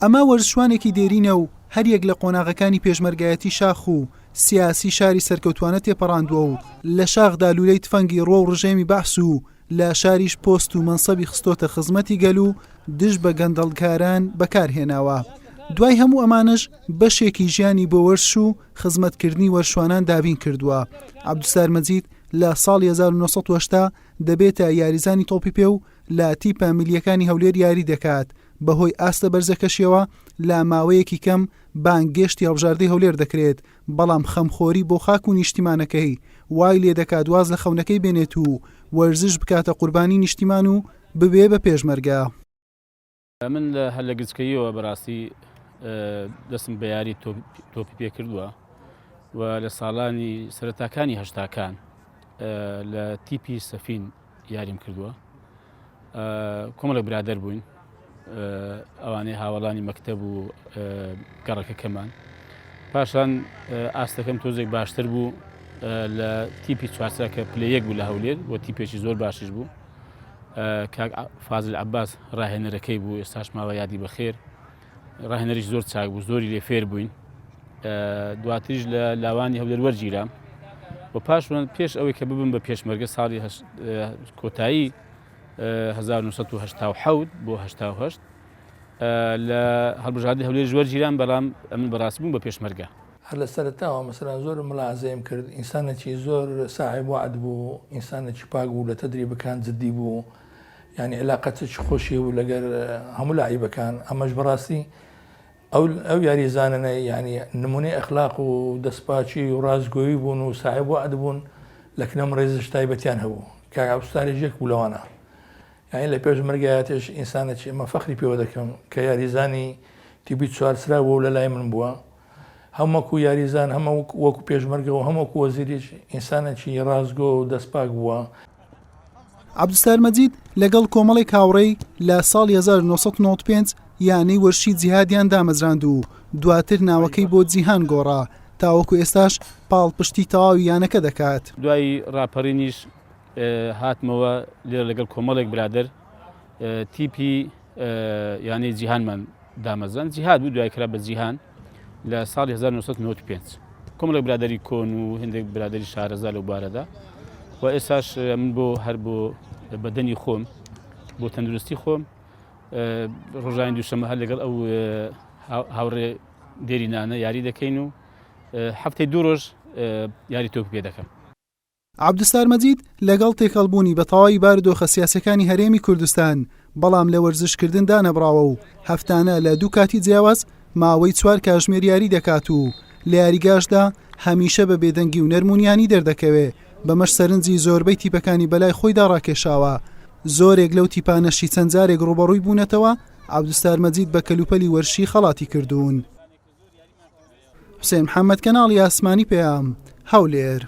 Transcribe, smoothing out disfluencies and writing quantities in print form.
ئەمە وەرزشوانێکی دێرینە و هەریەک لە قۆناغەکانی پێشمەرگایەتی شاخ و سیاسی شاری سەرکەوتوانە تێپەڕاندووە و لە شاخدا لولەی تفەنگی ڕۆ و ڕژێمی بەحس و لە شاریش پۆست و مەنسەبی خستۆتە خزمەتی گەل و دژ بە گەندەڵکاران بەکارهێناوە. دوای هەموو ئەمانش بەشێکی ژیانی بۆ وەرش و خزمەتکردنی وەرشوانان دابین کردووە. عەبدولستار مەجید لە ساڵی 1980 دەبێتە یاریزانی تۆپی پێ و لە تیپە میلیەکانی هەولێر یاری دەکات. بەهۆی ئاستە بەرزەکەشیەوە لە ماوەیەکی کەم بانگێشتی هەڵبژاردەی هەولێر دەکرێت، بەڵام خەمخۆری بۆ خاک و نیشتیمانەکەی وای لێ دەکات واز لە خەونەکەی بێنێت و وەرزش بکاتە قوربانی نیشتیمان و ببێ بە پێشمەرگە. من لە هەر لە گچکەیەوە بەڕاستی دەستم بە یاری تۆپی پێ کردووە و لە ساڵانی سەرەتاکانی هەشتاکان لە تیپی سەفین یاریم کردووە. کۆمەڵێک برادەر بووین، ئەوانەی هاوڵانی مەکتەب و گەڕەکەکەمان. پاشان ئاستەکەم تۆزێک باشتر بوو لە تیپی چوارچە کە پلەیەک بوو لە هەولێر و تیپێکی زۆر باشش بوو. کاک فازل عەباس ڕاهێنەرەکەی بوو، ئێستاش ماوە یادی بەخێر. ڕاهێنەریش زۆر چاک بوو، زۆری لێ فێر بووین. دواتریش لە لاوانی هەولێر وەرگیرام و پێش ئەوەی کە ببم بە پێشمەرگە ساڵی کۆتایی 1970 بۆ 1970 لە هەڵبژاردەی هەولێر وەرگیرام، بەڵام ئەمن بەڕاستی بووم بە پێشمەرگە. هەر لە سەرەتاوە مەسەڵەن زۆر ملاحەزەیم کرد، ئینسانێکی زۆر ساحب وعد بوو، ئینسانێکی پاک بوو، لە تەدریبەکان جددی بوو، یعنی علاقەتێکی خۆشی و لەگەر هەموو لاعیبەکان. ئەمەش بەڕاستی ئەو یاریزانانە یعنی نمونەی ئەخلاق و دەستپاچی و ڕازگۆیی بوون و ساحب وعد بوون، لە کنەم ڕێزش تایبەتیان هەبوو. کاک عەبدولستاریش یەک بوو لەوانە. یعنی لە پێشمەرگایەتیش ئینسانێکی ئەمە فەخری پێوە دەکەم کە یاریزانی تیپی چوارچرا بووە و لە لای من بووە. هەمووەکو یاریزان، هەموو وەکو پێشمەرگە و هەمووەکو وەزیریش ئینسانێکی ڕازگۆ و دەستپاک بووە. عەبدولستار مەجید لەگەڵ کۆمەڵی کاوڕێی لە ساڵی 1995 یانەی وەرشی جیهادیان دامەزراند و دواتر ناوەکەی بۆ جیهان گۆڕا، تاوەکو ئێستاش پاڵپشتی تەواوی یانەکە دەکات. دوای ڕاپەڕینیش هاتمەوە لێرە لەگەڵ کۆمەڵێک برادەر تیپی یانەی جیهانمان دامەزراند. جیهاد بوو، دوای کرا بە جیهان لە ساڵی 1995. کۆمەڵێک برادەری کۆن و هەندێک برادەری شارەزا لەو بارەدا و ئێستاش من بۆ هەر بۆ بەدەنی خۆم، بۆ تەندروستی خۆم، ڕۆژانی دووشەمە هەر لەگەڵ ئەو هاوڕێ دێرینانە یاری دەکەین و هەفتەی دوو ڕۆژ یاری تۆپی پێ دەکەم. عەبدولستار مەجید لەگەڵ تێکەڵبوونی بە تەواوی بارودۆخە سیاسەکانی هەرێمی کوردستان، بەڵام لە وەرزشکردن دانەبراوە و هەفتانە لە دوو کاتی جیاواز ماوەی 4 کاتژمێر یاری دەکات و لە یاریگاشدا هەمیشە بە بێدەنگی و نەرمونیانی دەردەکەوێت. بەمەش سەرنجی زۆربەی تیپەکانی بەلای خۆیدا ڕاکێشاوە. زۆرێک لەو تیپانەشی چەند جارێک ڕوبەڕووی بوونەتەوە عەبدولستار مەجید بە کەلوپەلی وەرشی خەڵاتی کردوون. حوسێن محەممەد، کەناڵی ئاسمانی پێام، هەولێر.